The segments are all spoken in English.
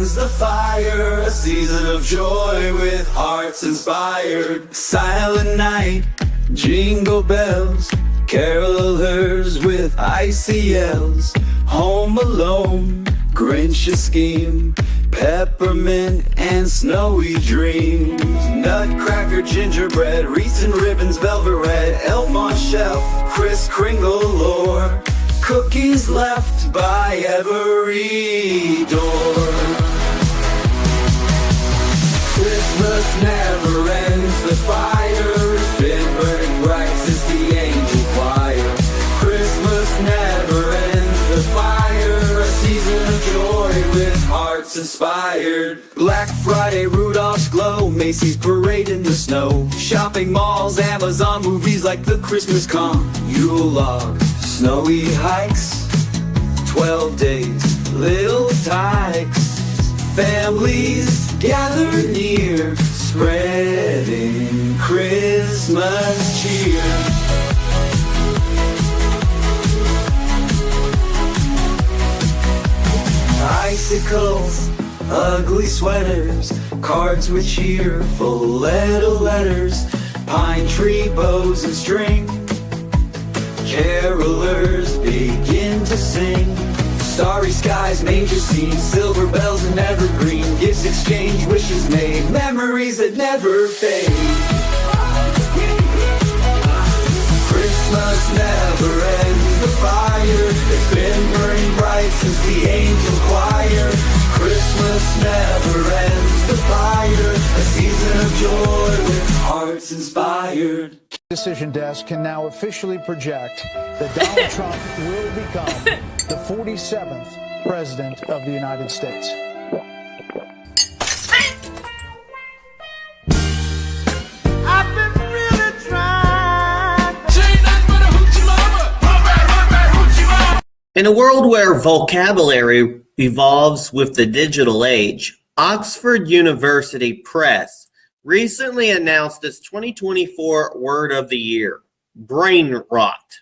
brings the fire, a season of joy with hearts inspired. Silent night, jingle bells, carolers with ICLs. Home alone, Grinch scheme, peppermint and snowy dreams. Nutcracker, gingerbread, wreaths and ribbons, velvet red, elf on shelf, Kris Kringle lore. Cookies left by every door. Christmas never ends, the fire's been burning bright since the angel choir. Christmas never ends, the fire, a season of joy with hearts inspired. Black Friday, Rudolph's glow, Macy's parade in the snow, shopping malls, Amazon movies like the Christmas con, Yule log, snowy hikes, 12 days, little tykes, families gather near, spreading Christmas cheer. Icicles, ugly sweaters, cards with cheerful little letters, pine tree bows and string. Carolers begin to sing. Starry skies, manger scenes, silver bells and evergreen. Gifts exchanged, wishes made, memories that never fade. Christmas never ends, the fire, it's been burning bright since the angel choir. Christmas never ends, the fire, a season of joy with hearts inspired. Decision Desk can now officially project that Donald Trump will become the 47th President of the United States. I've been really trying. In a world where vocabulary evolves with the digital age, Oxford University Press recently announced its 2024 Word of the Year, brain rot.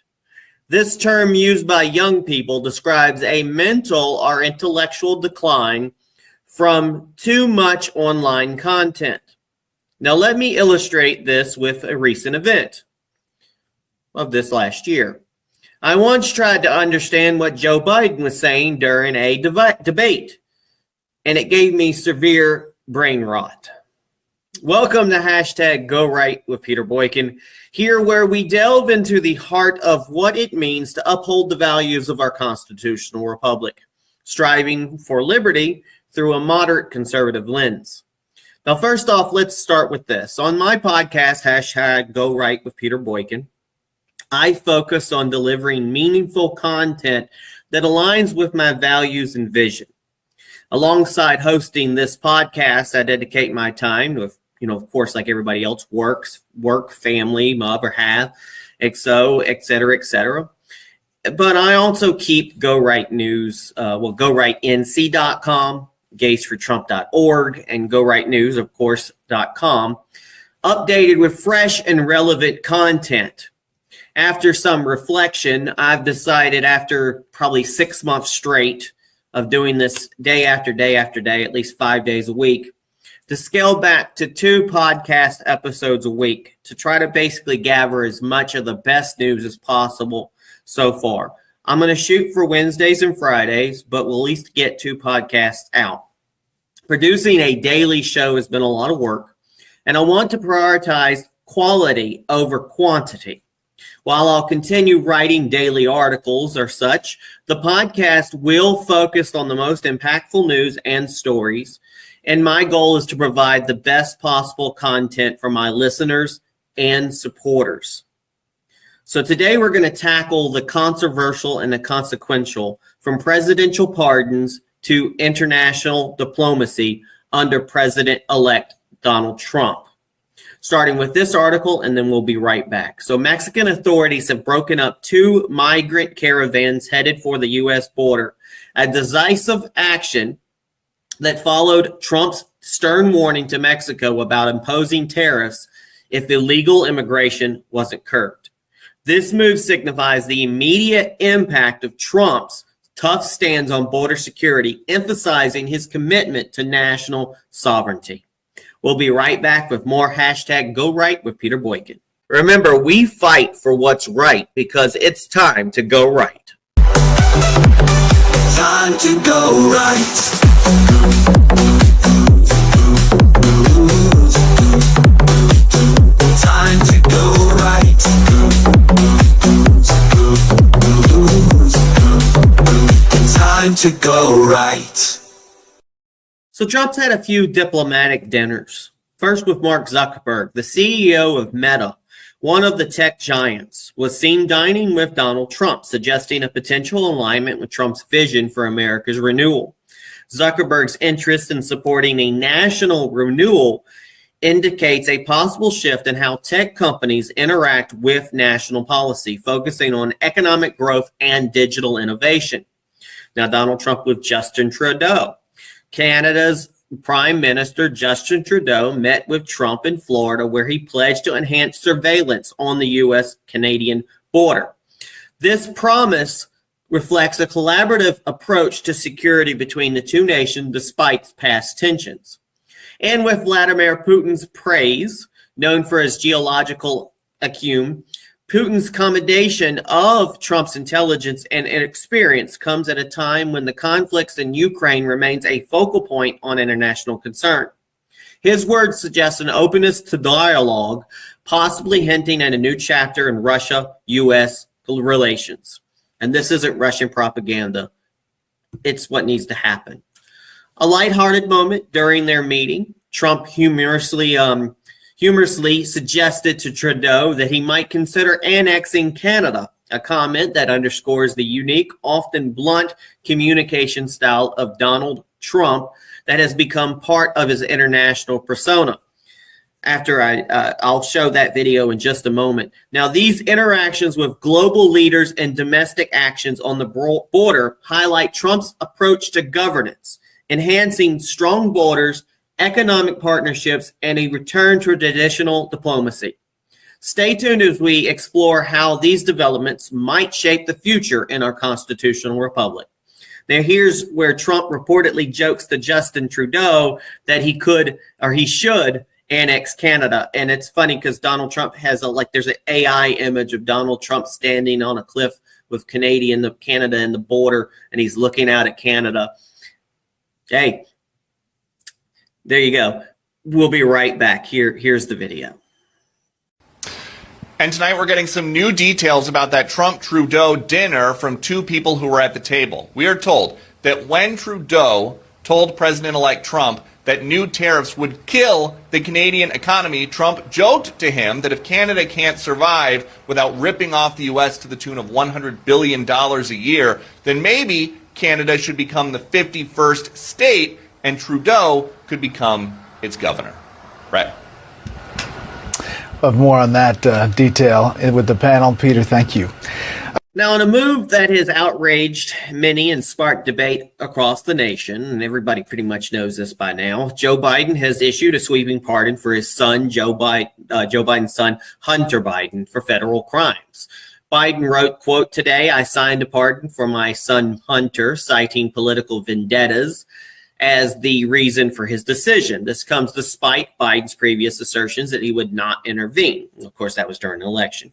This term used by young people describes a mental or intellectual decline from too much online content. Now let me illustrate this with a recent event of this last year. I once tried to understand what Joe Biden was saying during a debate, and it gave me severe brain rot. Welcome to hashtag Go Right with Peter Boykin, here where we delve into the heart of what it means to uphold the values of our constitutional republic, striving for liberty through a moderate conservative lens. Now, first off, let's start with this. On my podcast, hashtag Go Right with Peter Boykin, I focus on delivering meaningful content that aligns with my values and vision. Alongside hosting this podcast, I dedicate my time to, of course, like everybody else, work, family, mother, have, XO, et cetera, But I also keep Go Right News, GoRightNC.com, gaysfortrump.org, and Go Right News, of course, .com, updated with fresh and relevant content. After some reflection, I've decided after probably 6 months straight of doing this day after day after day, at least 5 days a week, to scale back to 2 podcast episodes a week to try to basically gather as much of the best news as possible so far. I'm going to shoot for Wednesdays and Fridays, but we'll at least get 2 podcasts out. Producing a daily show has been a lot of work, and I want to prioritize quality over quantity. While I'll continue writing daily articles or such, the podcast will focus on the most impactful news and stories, and my goal is to provide the best possible content for my listeners and supporters. So today we're going to tackle the controversial and the consequential, from presidential pardons to international diplomacy under President-elect Donald Trump. Starting with this article, and then we'll be right back. So Mexican authorities have broken up 2 migrant caravans headed for the U.S. border, a decisive action that followed Trump's stern warning to Mexico about imposing tariffs if illegal immigration wasn't curbed. This move signifies the immediate impact of Trump's tough stance on border security, emphasizing his commitment to national sovereignty. We'll be right back with more hashtag Go Right with Peter Boykin. Remember, we fight for what's right because it's time to go right. Time to go right. Time to go right. Time to go right. So Trump's had a few diplomatic dinners. First with Mark Zuckerberg, the CEO of Meta, one of the tech giants, was seen dining with Donald Trump, suggesting a potential alignment with Trump's vision for America's renewal. Zuckerberg's interest in supporting a national renewal indicates a possible shift in how tech companies interact with national policy, focusing on economic growth and digital innovation. Now, Donald Trump with Justin Trudeau. Canada's Prime Minister Justin Trudeau met with Trump in Florida, where he pledged to enhance surveillance on the U.S.-Canadian border. This promise reflects a collaborative approach to security between the two nations despite past tensions. And with Vladimir Putin's praise, known for his geological acumen, Putin's commendation of Trump's intelligence and experience comes at a time when the conflicts in Ukraine remains a focal point on international concern. His words suggest an openness to dialogue, possibly hinting at a new chapter in Russia-U.S. relations. And this isn't Russian propaganda. It's what needs to happen. A lighthearted moment during their meeting, Trump humorously suggested to Trudeau that he might consider annexing Canada, a comment that underscores the unique, often blunt communication style of Donald Trump that has become part of his international persona. After I'll show that video in just a moment. Now, these interactions with global leaders and domestic actions on the border highlight Trump's approach to governance, enhancing strong borders, economic partnerships, and a return to traditional diplomacy. Stay tuned as we explore how these developments might shape the future in our constitutional republic. Now, here's where Trump reportedly jokes to Justin Trudeau that he could or he should annex Canada. And it's funny because Donald Trump has there's an AI image of Donald Trump standing on a cliff with Canada and the border, and he's looking out at Canada. Hey, there you go. We'll be right back. Here's the video. And tonight we're getting some new details about that Trump-Trudeau dinner from two people who were at the table. We are told that when Trudeau told President-elect Trump that new tariffs would kill the Canadian economy, Trump joked to him that if Canada can't survive without ripping off the U.S. to the tune of $100 billion a year, then maybe Canada should become the 51st state and Trudeau could become its governor. Brett. Of more on that detail with the panel. Peter, thank you. Now, in a move that has outraged many and sparked debate across the nation, and everybody pretty much knows this by now, Joe Biden has issued a sweeping pardon for his son, Joe Biden's son, Hunter Biden, for federal crimes. Biden wrote, quote, "Today I signed a pardon for my son Hunter, citing political vendettas as the reason for his decision. This comes despite Biden's previous assertions that he would not intervene." Of course, that was during an election.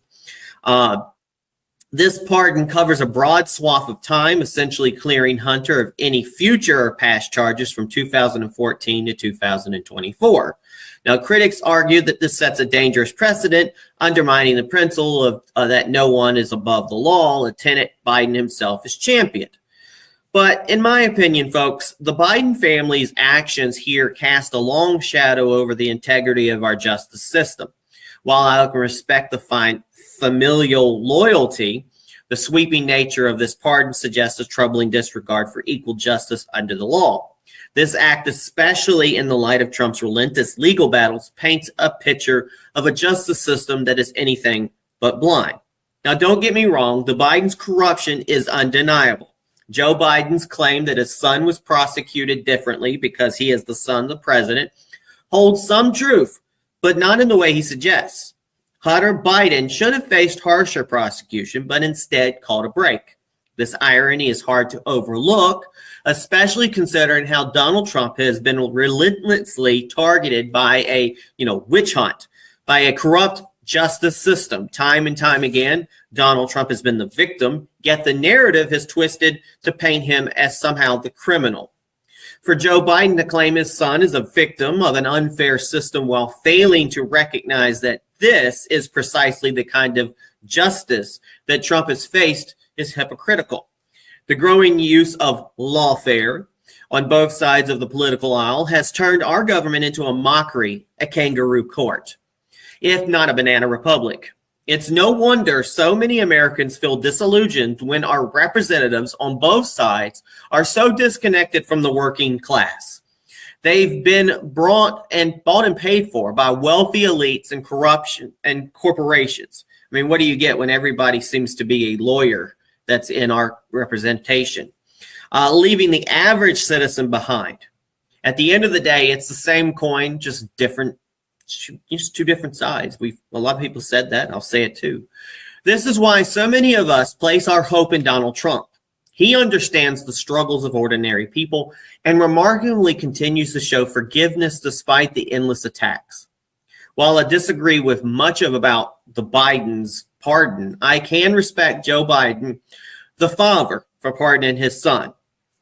This pardon covers a broad swath of time, essentially clearing Hunter of any future or past charges from 2014 to 2024. Now, critics argue that this sets a dangerous precedent, undermining the principle of that no one is above the law, a tenet Biden himself has championed. But in my opinion, folks, the Biden family's actions here cast a long shadow over the integrity of our justice system. While I can respect the familial loyalty, the sweeping nature of this pardon suggests a troubling disregard for equal justice under the law. This act, especially in the light of Trump's relentless legal battles, paints a picture of a justice system that is anything but blind. Now, don't get me wrong, the Biden's corruption is undeniable. Joe Biden's claim that his son was prosecuted differently because he is the son of the president holds some truth, but not in the way he suggests. Hunter Biden should have faced harsher prosecution, but instead called a break. This irony is hard to overlook, especially considering how Donald Trump has been relentlessly targeted by a, witch hunt, by a corrupt justice system. Time and time again, Donald Trump has been the victim, yet the narrative has twisted to paint him as somehow the criminal. For Joe Biden to claim his son is a victim of an unfair system while failing to recognize that this is precisely the kind of justice that Trump has faced is hypocritical. The growing use of lawfare on both sides of the political aisle has turned our government into a mockery, a kangaroo court, if not a banana republic. It's no wonder so many Americans feel disillusioned when our representatives on both sides are so disconnected from the working class. They've been bought and paid for by wealthy elites and corruption and corporations. I mean, what do you get when everybody seems to be a lawyer that's in our representation, leaving the average citizen behind? At the end of the day, it's the same coin, just two different sides. A lot of people said that, and I'll say it too. This is why so many of us place our hope in Donald Trump. He understands the struggles of ordinary people and remarkably continues to show forgiveness despite the endless attacks. While I disagree with much about the Biden's pardon, I can respect Joe Biden, the father, for pardoning his son.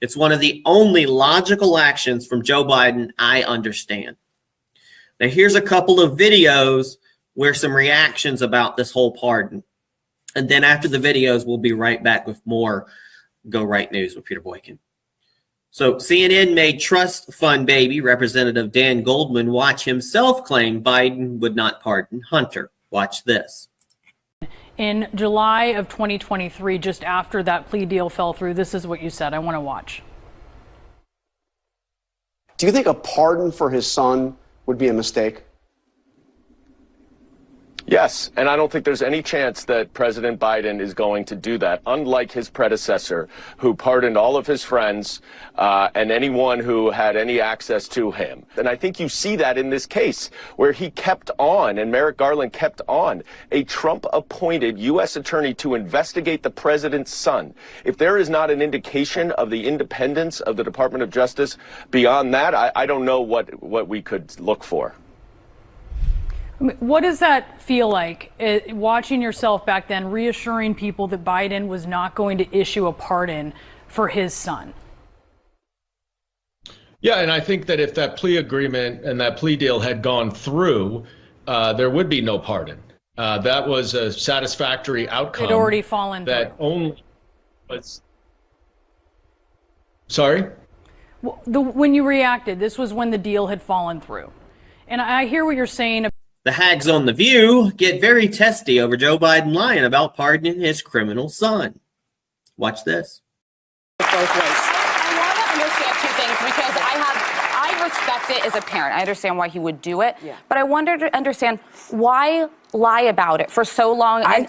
It's one of the only logical actions from Joe Biden I understand. Now, here's a couple of videos where some reactions about this whole pardon. And then after the videos, we'll be right back with more Go Right News with Peter Boykin. So CNN made trust fund baby Representative Dan Goldman watch himself claim Biden would not pardon Hunter. Watch this. In July of 2023, just after that plea deal fell through, this is what you said. I want to watch. Do you think a pardon for his son would be a mistake? Yes, and I don't think there's any chance that President Biden is going to do that, unlike his predecessor, who pardoned all of his friends and anyone who had any access to him. And I think you see that in this case, where he kept on, and Merrick Garland kept on, a Trump-appointed U.S. attorney to investigate the president's son. If there is not an indication of the independence of the Department of Justice beyond that, I don't know what we could look for. What does that feel like, watching yourself back then, reassuring people that Biden was not going to issue a pardon for his son? Yeah, and I think that if that plea agreement and that plea deal had gone through, there would be no pardon. That was a satisfactory outcome. It already fallen through. That only was. Sorry? When you reacted, this was when the deal had fallen through. And I hear what you're saying. The hags on The View get very testy over Joe Biden lying about pardoning his criminal son. Watch this. Both ways. I want to understand two things because I respect it as a parent. I understand why he would do it, but I wonder to understand why lie about it for so long. I'd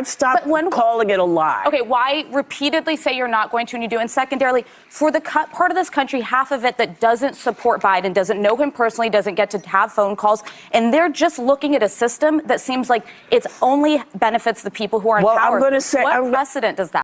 stop calling it a lie. Okay, why repeatedly say you're not going to and you do? And secondarily, for the part of this country, half of it that doesn't support Biden, doesn't know him personally, doesn't get to have phone calls, and they're just looking at a system that seems like it only benefits the people who are in power. I'm going to say, what precedent does that?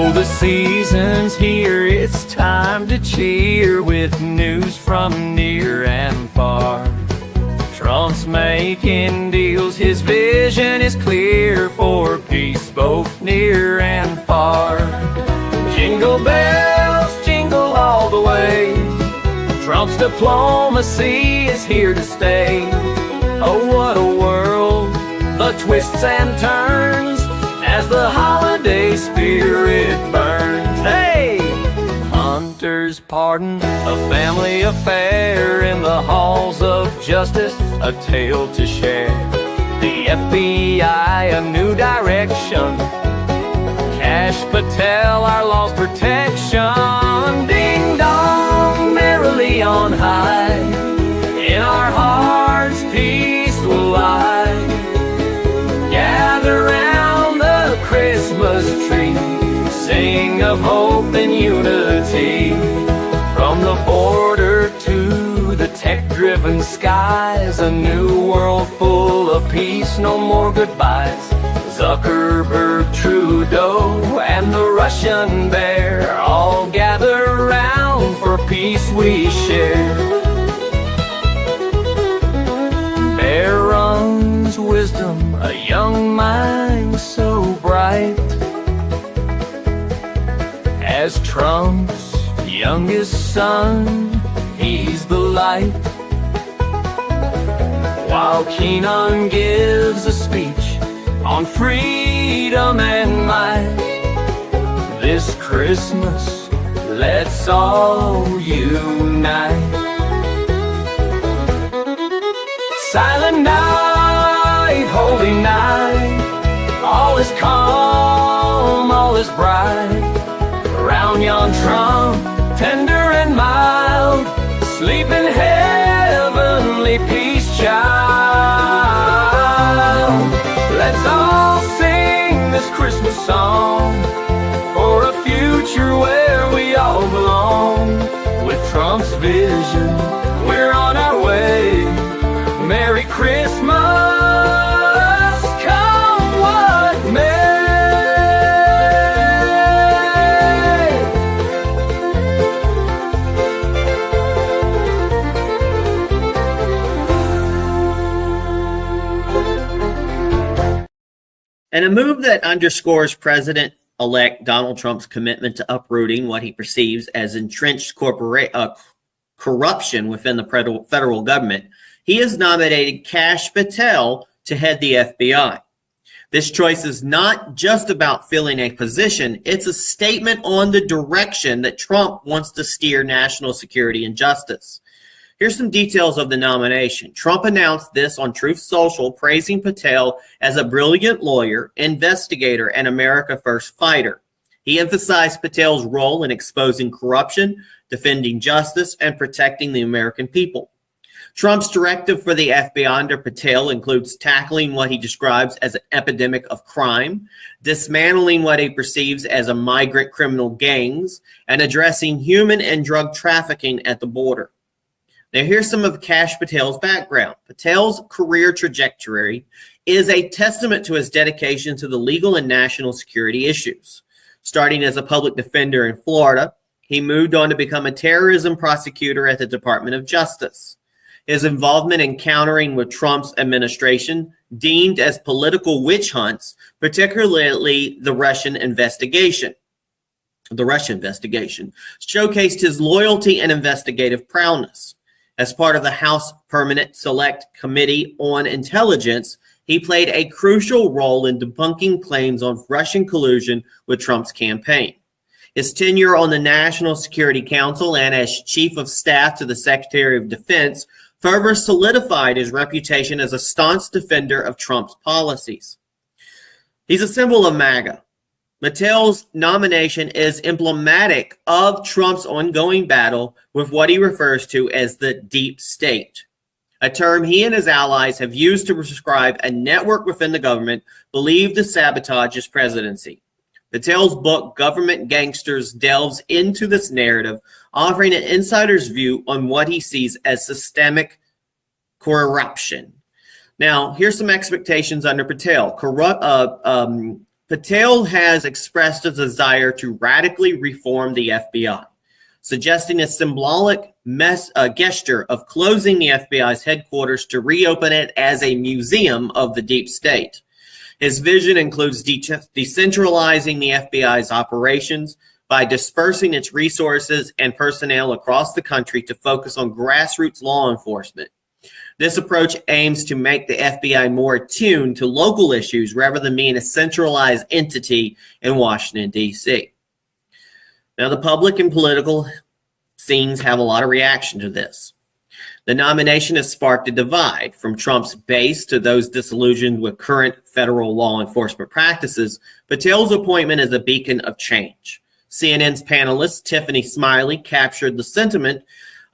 Oh, the season's here, it's time to cheer with news from near and far. Trump's making deals, his vision is clear for peace both near and far. Jingle bells, jingle all the way. Trump's diplomacy is here to stay. Oh, what a world, the twists and turns as the holiday spirit burns. Hey! Hunter's pardon, a family affair in the halls of justice, a tale to share. The FBI, a new direction. Kash Patel, our law's protection. Ding dong, merrily on high. In our hearts, peace will lie. Gather round the Christmas tree, sing of hope and unity. From the border to the tech cloud-driven skies, a new world full of peace, no more goodbyes. Zuckerberg, Trudeau, and the Russian bear all gather round for peace we share. Bear runs wisdom, a young mind so bright, as Trump's youngest son, he's the light. While Keenan gives a speech on freedom and might, this Christmas, let's all unite. Silent night, holy night, all is calm, all is bright. Around yon Trump, tender and mild, sleep in heavenly peace, child. Let's all sing this Christmas song for a future where we all belong. With Trump's vision, we're on our way. Merry Christmas, come what may. And a move that underscores President-elect Donald Trump's commitment to uprooting what he perceives as entrenched corruption within the federal government, he has nominated Kash Patel to head the FBI. This choice is not just about filling a position, it's a statement on the direction that Trump wants to steer national security and justice. Here's some details of the nomination. Trump announced this on Truth Social, praising Patel as a brilliant lawyer, investigator, and America First fighter. He emphasized Patel's role in exposing corruption, defending justice, and protecting the American people. Trump's directive for the FBI under Patel includes tackling what he describes as an epidemic of crime, dismantling what he perceives as a migrant criminal gangs, and addressing human and drug trafficking at the border. Now, here's some of Kash Patel's background. Patel's career trajectory is a testament to his dedication to the legal and national security issues. Starting as a public defender in Florida, he moved on to become a terrorism prosecutor at the Department of Justice. His involvement in countering with Trump's administration, deemed as political witch hunts, particularly the Russian investigation, showcased his loyalty and investigative prowess. As part of the House Permanent Select Committee on Intelligence, he played a crucial role in debunking claims on Russian collusion with Trump's campaign. His tenure on the National Security Council and as Chief of Staff to the Secretary of Defense further solidified his reputation as a staunch defender of Trump's policies. He's a symbol of MAGA. Patel's nomination is emblematic of Trump's ongoing battle with what he refers to as the deep state, a term he and his allies have used to describe a network within the government believed to sabotage his presidency. Patel's book, Government Gangsters, delves into this narrative, offering an insider's view on what he sees as systemic corruption. Now, here's some expectations under Patel. Patel has expressed a desire to radically reform the FBI, suggesting a symbolic gesture of closing the FBI's headquarters to reopen it as a museum of the deep state. His vision includes decentralizing the FBI's operations by dispersing its resources and personnel across the country to focus on grassroots law enforcement. This approach aims to make the FBI more attuned to local issues rather than being a centralized entity in Washington, D.C. Now, the public and political scenes have a lot of reaction to this. The nomination has sparked a divide from Trump's base to those disillusioned with current federal law enforcement practices. Patel's appointment is a beacon of change. CNN's panelist Tiffany Smiley captured the sentiment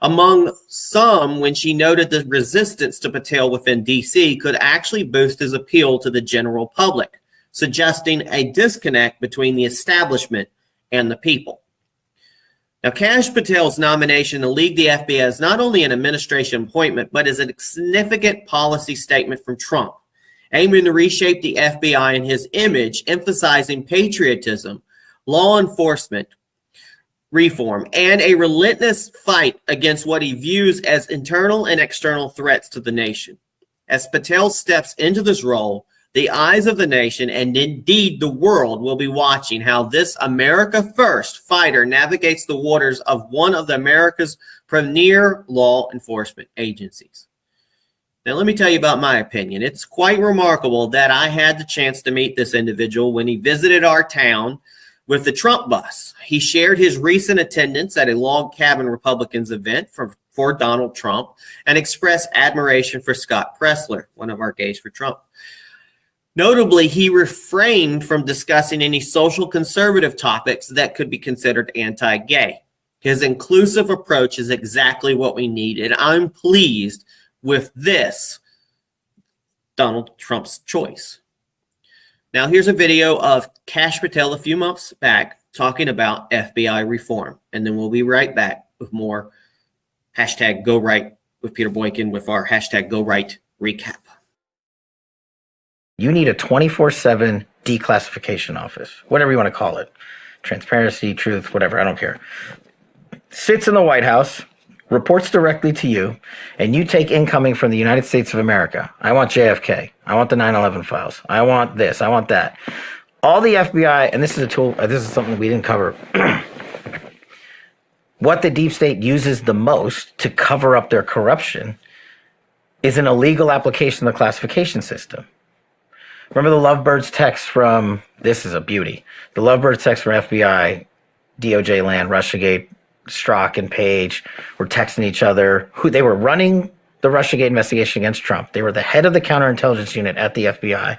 among some when she noted the resistance to Patel within D.C. could actually boost his appeal to the general public, suggesting a disconnect between the establishment and the people. Now, Kash Patel's nomination to lead the FBI is not only an administration appointment, but is a significant policy statement from Trump, aiming to reshape the FBI and his image, emphasizing patriotism, law enforcement reform, and a relentless fight against what he views as internal and external threats to the nation. As Patel steps into this role, the eyes of the nation and indeed the world will be watching how this America First fighter navigates the waters of one of America's premier law enforcement agencies. Now, let me tell you about my opinion. It's quite remarkable that I had the chance to meet this individual when he visited our town with the Trump bus. He shared his recent attendance at a log cabin Republicans event for Donald Trump and expressed admiration for Scott Pressler, one of our gays for Trump. Notably, he refrained from discussing any social conservative topics that could be considered anti-gay. His inclusive approach is exactly what we need, and I'm pleased with this Donald Trump's choice. Now, here's a video of Kash Patel a few months back talking about FBI reform, and then we'll be right back with more hashtag Go Right with Peter Boykin with our hashtag Go Right recap. You need a 24/7 declassification office, whatever you want to call it. Transparency, truth, whatever, I don't care. Sits in the White House, reports directly to you, and you take incoming from the United States of America. I want JFK. I want the 9/11 files. I want this. I want that. All the FBI, and this is a tool, this is something we didn't cover. What the deep state uses the most to cover up their corruption is an illegal application of the classification system. Remember the Lovebirds text from, this is a beauty, the Lovebirds text from FBI, DOJ land, Russiagate, Strzok and Page were texting each other. Who they were running the Russiagate investigation against Trump. They were the head of the counterintelligence unit at the FBI,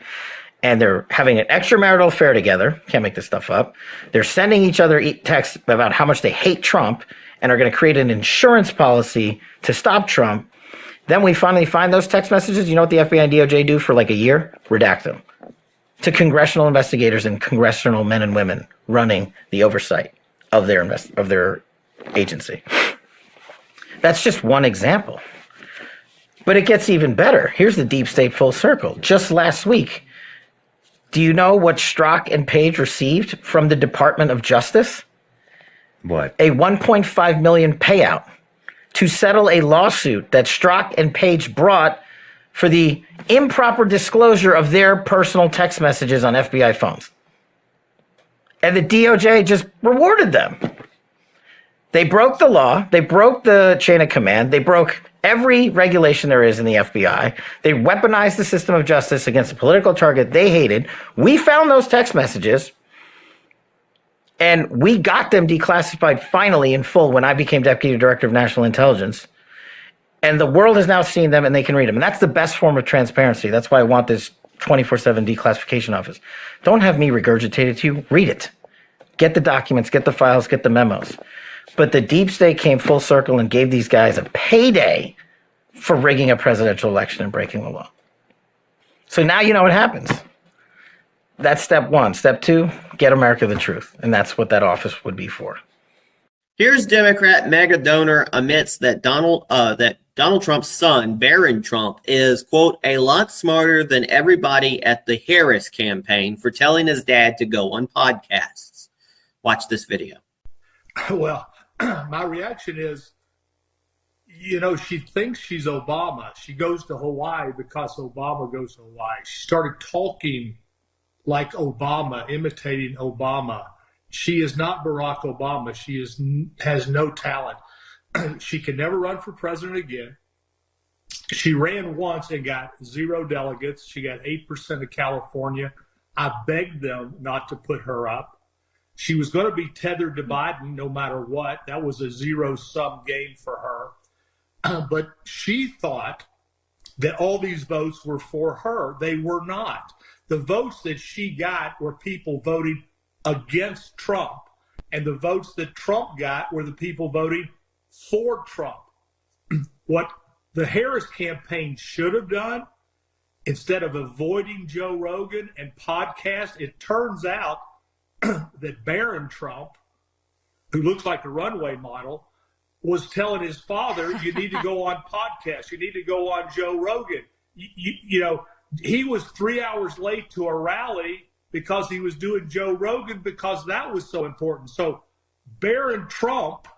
and they're having an extramarital affair together. Can't make this stuff up. They're sending each other texts about how much they hate Trump and are going to create an insurance policy to stop Trump. Then we finally find those text messages. You know what the FBI and DOJ do for like a year? Redact them to congressional investigators and congressional men and women running the oversight of their agency. That's just one example. But it gets even better. Here's the deep state full circle. Just last week, do you know what Strzok and Page received from the Department of Justice? What? A $1.5 million payout to settle a lawsuit that Strzok and Page brought for the improper disclosure of their personal text messages on FBI phones. And the DOJ just rewarded them. They broke the law. They broke the chain of command. They broke every regulation there is in the FBI. They weaponized the system of justice against a political target they hated. We found those text messages, and we got them declassified finally in full when I became Deputy Director of National Intelligence. And the world has now seen them, and they can read them. And that's the best form of transparency. That's why I want this 24/7 declassification office. Don't have me regurgitate it to you. Read it. Get the documents, get the files, get the memos. But the deep state came full circle and gave these guys a payday for rigging a presidential election and breaking the law. So now you know what happens. That's step one. Step two, get America the truth. And that's what that office would be for. Here's Democrat mega donor admits that Donald Trump's son, Barron Trump, is, quote, a lot smarter than everybody at the Harris campaign for telling his dad to go on podcasts. Watch this video. Well, my reaction is, you know, she thinks she's Obama. She goes to Hawaii because Obama goes to Hawaii. She started talking like Obama, imitating Obama. She is not Barack Obama. She has no talent. She can never run for president again. She ran once and got 0 delegates. She got 8% of California. I begged them not to put her up. She was going to be tethered to Biden no matter what. That was a zero-sum game for her. But she thought that all these votes were for her. They were not. The votes that she got were people voting against Trump. And the votes that Trump got were the people voting for Trump. What the Harris campaign should have done, instead of avoiding Joe Rogan and podcasts, it turns out that Barron Trump who looks like a runway model, was telling his father, you need to go on podcasts. You need to go on Joe Rogan. You know, he was 3 hours late to a rally because he was doing Joe Rogan because that was so important. So Barron Trump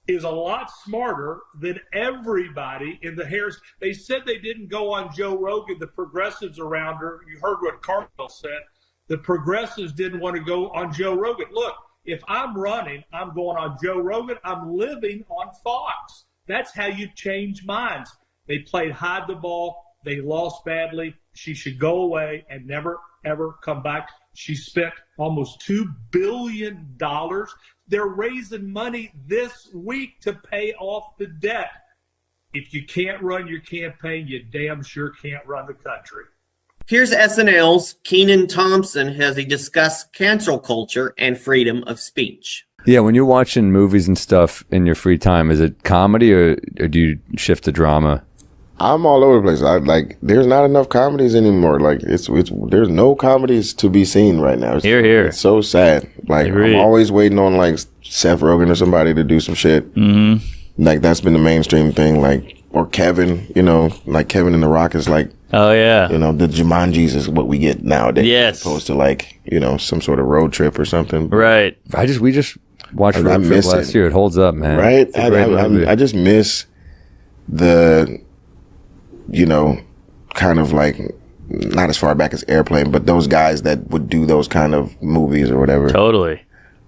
is a lot smarter than everybody in the Harris. They said they didn't go on Joe Rogan, the progressives around her. You heard what Carmel said. The progressives didn't want to go on Joe Rogan. Look, if I'm running, I'm going on Joe Rogan. I'm living on Fox. That's how you change minds. They played hide the ball. They lost badly. She should go away and never, ever come back. She spent almost $2 billion. They're raising money this week to pay off the debt. If you can't run your campaign, you damn sure can't run the country. Here's SNL's Kenan Thompson as he discussed cancel culture and freedom of speech. Yeah, when you're watching movies and stuff in your free time, is it comedy or do you shift to drama? I'm all over the place. There's not enough comedies anymore. Like there's no comedies to be seen right now. It's so sad. Like I'm always waiting on like Seth Rogen or somebody to do some shit. Mm-hmm. Like that's been the mainstream thing. Like or Kevin, you know, like Kevin and The Rock is like, oh yeah, you know, the Jumanjis is what we get nowadays. Yes, as opposed to like, you know, some sort of road trip or something. Right. We just watched Road Trip last year. It holds up, man. Right. I just miss the, you know, kind of like not as far back as Airplane, but those guys that would do those kind of movies or whatever. Totally.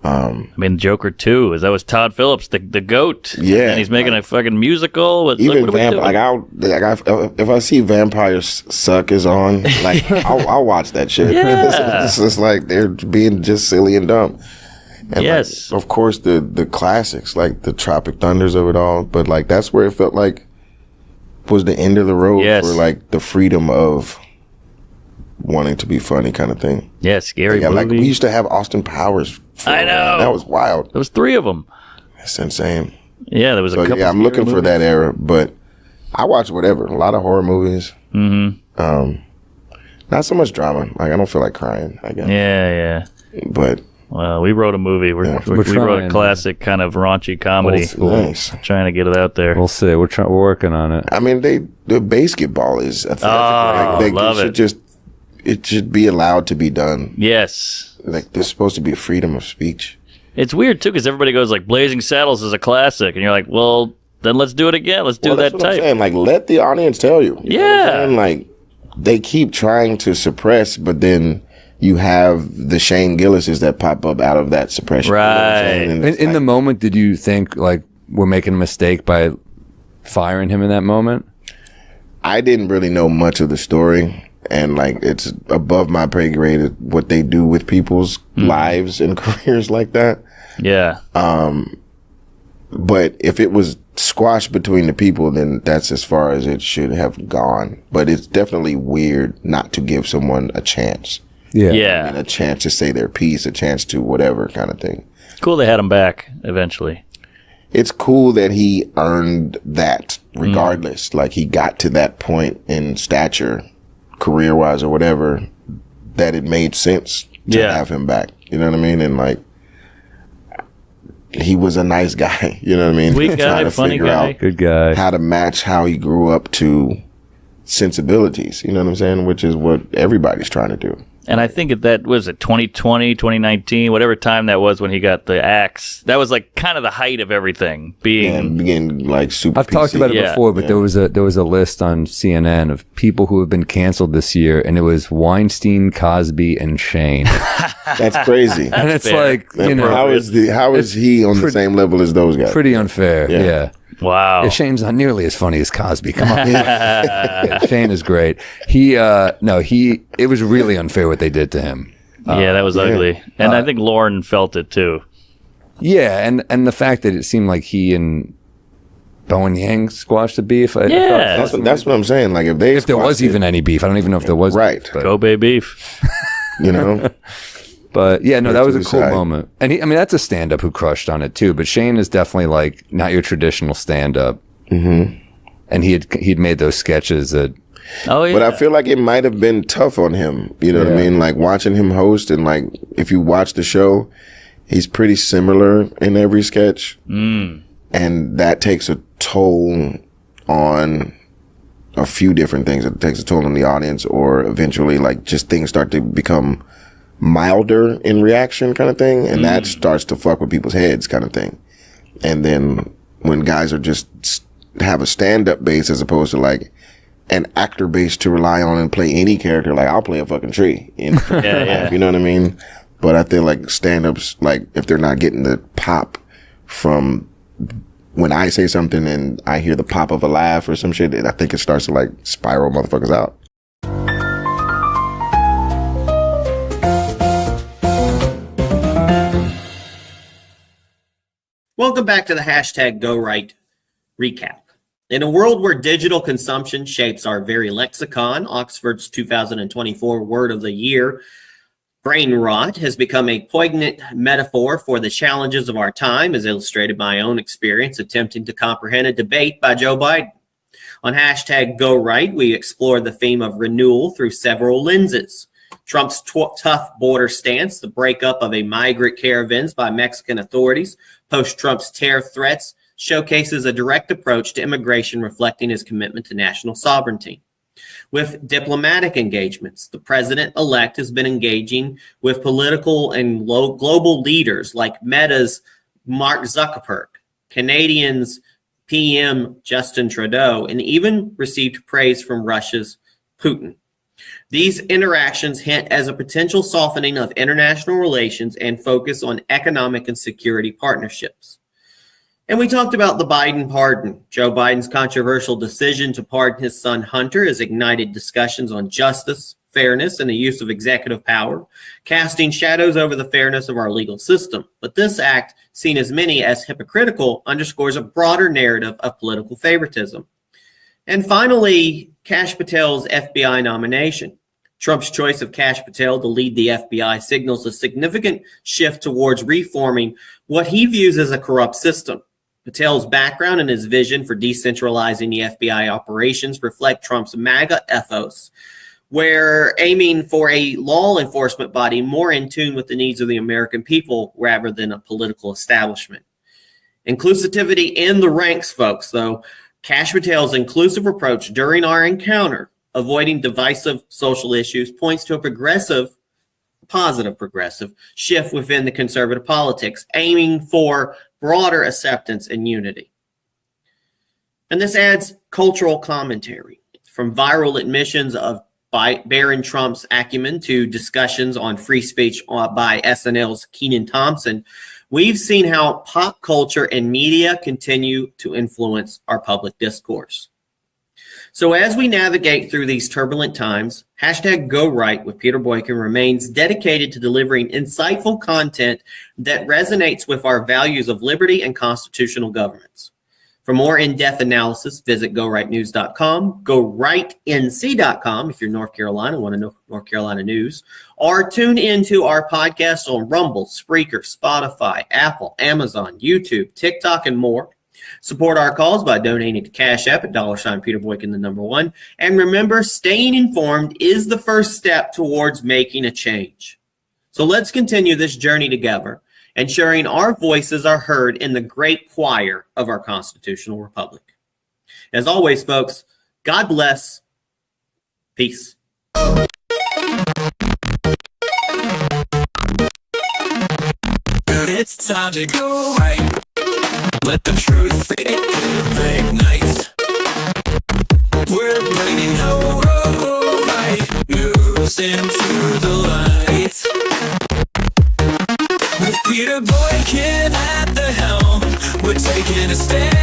I mean, Joker 2, that was Todd Phillips, the GOAT. Yeah, and he's making a fucking musical. With, even if I see Vampires Suck is on, like I'll watch that shit. Yeah. It's just like they're being just silly and dumb. And yes, like, of course the classics like the Tropic Thunders of it all, but like that's where it felt like was the end of the road for like the freedom of wanting to be funny kind of thing. Yeah, scary movie. Like we used to have Austin Powers. I know. That was wild. There was 3 of them. That's insane. Yeah, there was a couple. Yeah, I'm looking for that era, but I watch whatever. A lot of horror movies. Mm-hmm. Not so much drama. Like I don't feel like crying, I guess. Yeah. But well, we wrote a movie. We wrote a classic kind of raunchy comedy. Nice. Trying to get it out there. We'll see. We're working on it. I mean, the basketball is athletic. Love it. It should be allowed to be done. Yes. Like there's supposed to be freedom of speech. It's weird too because everybody goes like Blazing Saddles is a classic, and you're like, well, then let's do it again. Let's do that that's what type. I'm saying. Like let the audience tell you. You know what I'm saying? Like they keep trying to suppress, but then you have the Shane Gillises that pop up out of that suppression. Right. You know what I'm saying? In the moment, did you think like we're making a mistake by firing him in that moment? I didn't really know much of the story. And like it's above my pay grade what they do with people's lives and careers like that. Yeah. But if it was squashed between the people, then that's as far as it should have gone. But it's definitely weird not to give someone a chance. Yeah. I mean, a chance to say their piece, a chance to whatever kind of thing. Cool they had him back eventually. It's cool that he earned that regardless. Like he got to that point in stature, career-wise or whatever, that it made sense to have him back. You know what I mean? And like, he was a nice guy. You know what I mean? Sweet guy, funny guy. Good guy. How to match how he grew up to sensibilities. You know what I'm saying? Which is what everybody's trying to do. And I think that was it 2020, 2019, whatever time that was when he got the axe. That was like kind of the height of everything being like super. I've talked about it before, but there was a list on CNN of people who have been canceled this year, and it was Weinstein, Cosby, and Shane. That's crazy. And it's like, you know, how is he on the same level as those guys? Pretty unfair. Yeah. Wow. Yeah, Shane's not nearly as funny as Cosby. Come on. Yeah, Shane is great. It was really unfair what they did to him. Yeah, that was ugly. And I think Lauren felt it too. Yeah, and the fact that it seemed like he and Bowen Yang squashed the beef. That's what I'm saying. Like if there was even any beef, I don't even know if there was. Right. Kobe beef. You know? But yeah, no, that was a cool moment. And that's a stand-up who crushed on it too. But Shane is definitely like not your traditional stand-up. Mm-hmm. And he'd made those sketches that. Oh yeah. But I feel like it might have been tough on him. You know what I mean? Like watching him host and like if you watch the show, he's pretty similar in every sketch. And that takes a toll on a few different things. It takes a toll on the audience, or eventually like just things start to become milder in reaction kind of thing. And that starts to fuck with people's heads kind of thing. And then when guys are just have a stand-up base as opposed to like an actor base to rely on and play any character, like I'll play a fucking tree. You know what I mean? But I feel like stand-ups, like if they're not getting the pop from when I say something and I hear the pop of a laugh or some shit, I think it starts to like spiral motherfuckers out. Welcome back to the hashtag GoRight recap. In a world where digital consumption shapes our very lexicon, Oxford's 2024 word of the year, brain rot, has become a poignant metaphor for the challenges of our time, as illustrated by my own experience attempting to comprehend a debate by Joe Biden. On hashtag GoRight, we explore the theme of renewal through several lenses. Trump's tough border stance, the breakup of a migrant caravans by Mexican authorities, post-Trump's tariff threats, showcases a direct approach to immigration reflecting his commitment to national sovereignty. With diplomatic engagements, the president-elect has been engaging with political and global leaders like Meta's Mark Zuckerberg, Canadians' PM Justin Trudeau, and even received praise from Russia's Putin. These interactions hint as a potential softening of international relations and focus on economic and security partnerships. And we talked about the Biden pardon. Joe Biden's controversial decision to pardon his son Hunter has ignited discussions on justice, fairness, and the use of executive power, casting shadows over the fairness of our legal system. But this act, seen as many as hypocritical, underscores a broader narrative of political favoritism. And finally, Kash Patel's FBI nomination. Trump's choice of Kash Patel to lead the FBI signals a significant shift towards reforming what he views as a corrupt system. Patel's background and his vision for decentralizing the FBI operations reflect Trump's MAGA ethos, where aiming for a law enforcement body more in tune with the needs of the American people rather than a political establishment. Inclusivity in the ranks, folks, though. Kash Patel's inclusive approach during our encounter, avoiding divisive social issues, points to a positive progressive shift within the conservative politics, aiming for broader acceptance and unity. And this adds cultural commentary, from viral admissions of Barron Trump's acumen to discussions on free speech by SNL's Kenan Thompson. We've seen how pop culture and media continue to influence our public discourse. So as we navigate through these turbulent times, hashtag GoRight with Peter Boykin remains dedicated to delivering insightful content that resonates with our values of liberty and constitutional governance. For more in-depth analysis, visit GoRightNews.com, GoRightNC.com if you're North Carolina and want to know North Carolina news, or tune into our podcast on Rumble, Spreaker, Spotify, Apple, Amazon, YouTube, TikTok, and more. Support our cause by donating to Cash App at $Peter Boykin, the number one. And remember, staying informed is the first step towards making a change. So let's continue this journey together, ensuring our voices are heard in the great choir of our constitutional republic. As always, folks, God bless. Peace. It's time to go right. Let the truth ignite. We're bringing the right news into the light. With Peter Boykin at the helm, we're taking a stand.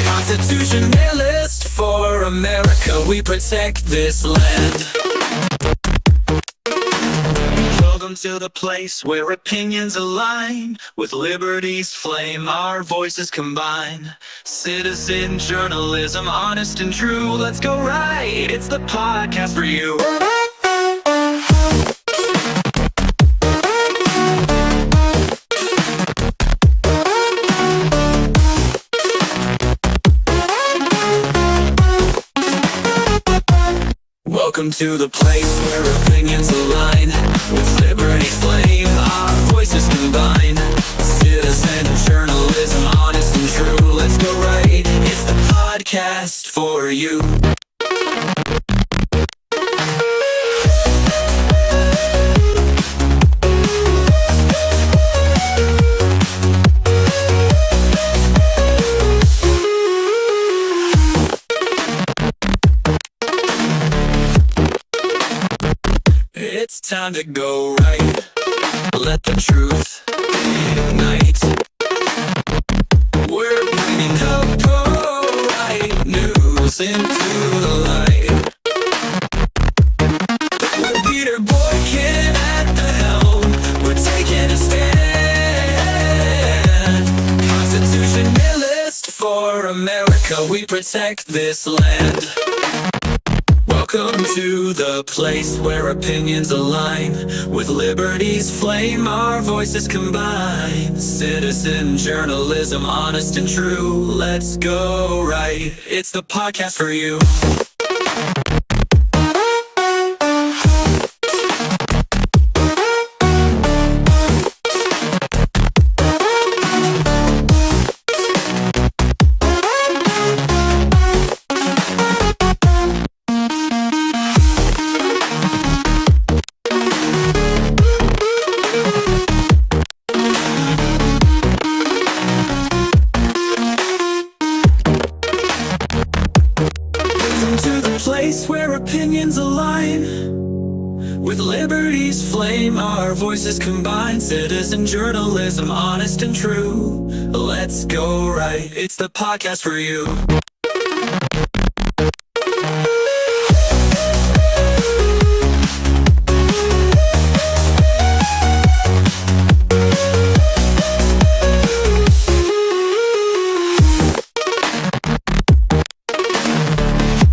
Constitutionalist for America, we protect this land. Welcome to the place where opinions align. With liberty's flame, our voices combine. Citizen journalism, honest and true. Let's go right, it's the podcast for you. Welcome Welcome to the place where opinions align. With liberty flame, our voices combine. Citizen journalism, honest and true. Let's go right, it's the podcast for you. It's time to go right. Let the truth ignite. We're bringing go right news into the light. With Peter Boykin at the helm, we're taking a stand. Constitutionalist for America, we protect this land. Welcome to the place where opinions align. With liberty's flame, our voices combine. Citizen journalism, honest and true. Let's go right, it's the podcast for you. Where opinions align. With liberty's flame, our voices combine. Citizen journalism, honest and true. Let's go right, it's the podcast for you.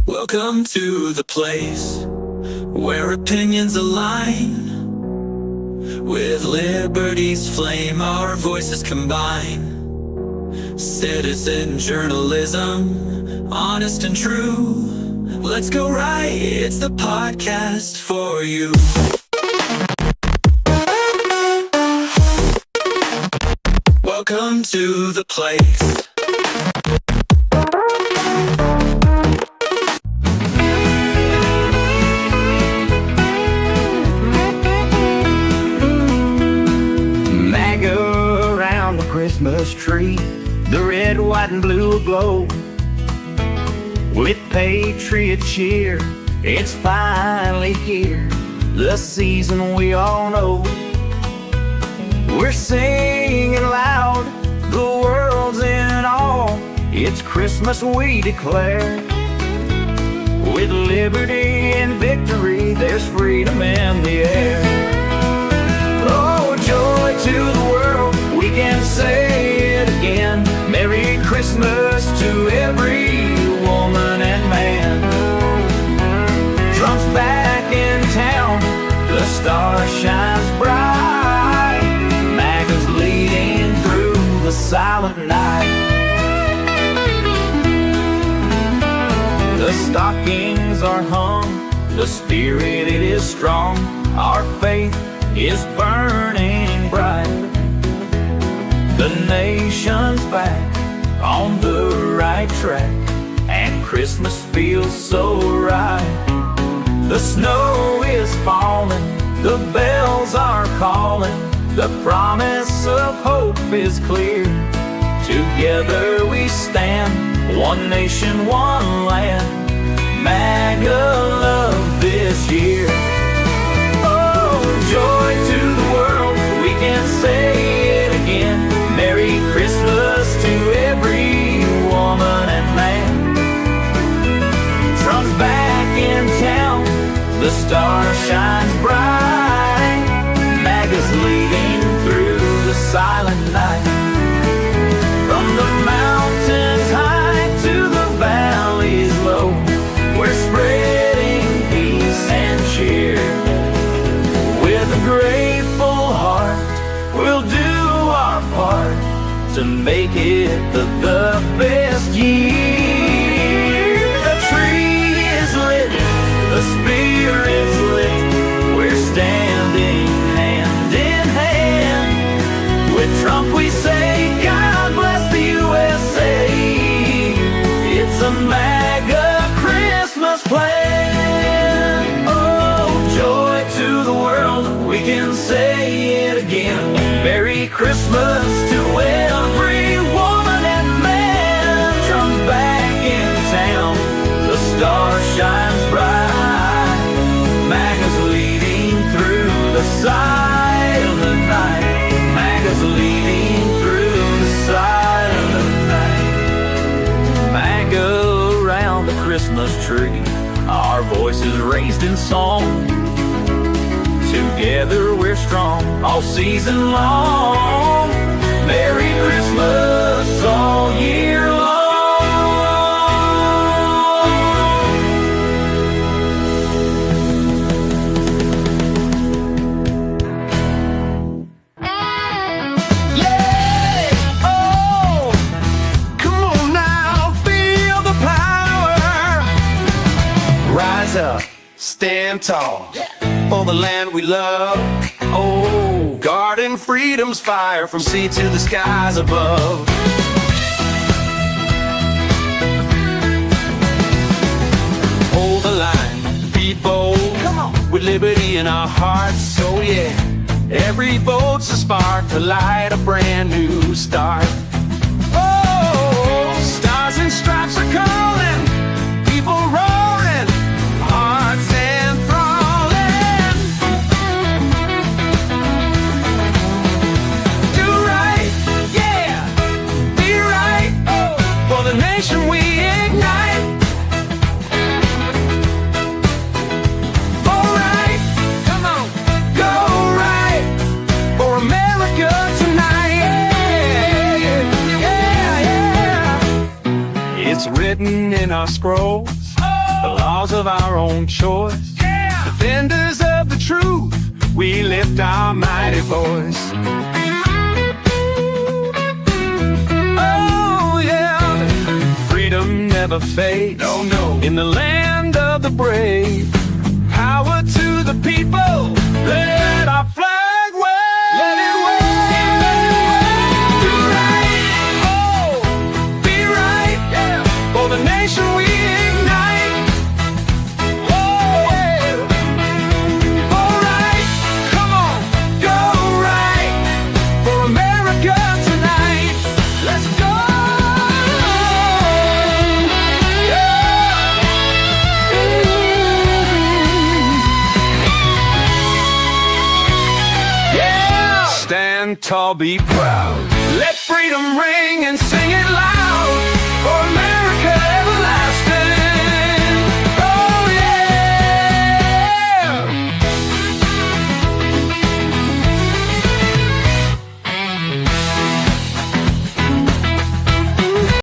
Welcome to the place where opinions align. With liberty's flame, our voices combine. Citizen journalism, honest and true. Let's go right, it's the podcast for you. Welcome to the place. Christmas tree, the red, white, and blue aglow with patriot cheer. It's finally here, the season we all know. We're singing loud, the world's in awe. It's Christmas we declare. With liberty and victory, there's freedom in the air. Oh, joy to the world, we can say it again. Merry Christmas to every woman and man. Trump's back in town, the star shines bright. MAGA's leading through the silent night. The stockings are hung, the spirit it is strong. Our faith is burning bright. The nation's back on the right track, and Christmas feels so right. The snow is falling, the bells are calling. The promise of hope is clear. Together we stand, one nation, one land. MAGA love this year. Oh, joy to the world, we can say it again. Merry Christmas to every woman and man. Trump's back in town, the star shines bright. MAGA's leading through the silent night. From the mountains high to the valleys low, we're spreading peace and cheer. With a grateful heart, we'll do our part to make it the best year. The tree is lit, the spirit Christmas to every woman and man. Trump's back in town, the star shines bright. MAGA's leading through the silent night. MAGA's leading through the silent night. MAGA around the Christmas tree, our voices raised in song. Together we're strong all season long. Merry Christmas all year long. Yeah! Oh! Come on now, feel the power. Rise up, stand tall. For the land we love. Oh, guarding freedom's fire from sea to the skies above. Hold the line, be bold. Come on. With liberty in our hearts, oh yeah. Every vote's a spark to light a brand new start. Oh, stars and stripes are calling, people roaring, hearts enthralling. Do right, yeah, be right, oh, for the nation we ignite. All right, come on, go right, for America tonight. Yeah, yeah. It's written in our scrolls, the laws of our own choice. Defenders of the truth, we lift our mighty voice. Oh yeah, freedom never fades. No, no. In the land of the brave, power to the people. Let our flag wave. Let it wave. Let it wave. Do right. Oh, be right. Yeah. For the nation we ignite. Oh, yeah. All right. Come on. Go right. For America tonight. Let's go. Yeah. Stand tall, be proud. Let freedom ring and sing it loud. For America everlasting.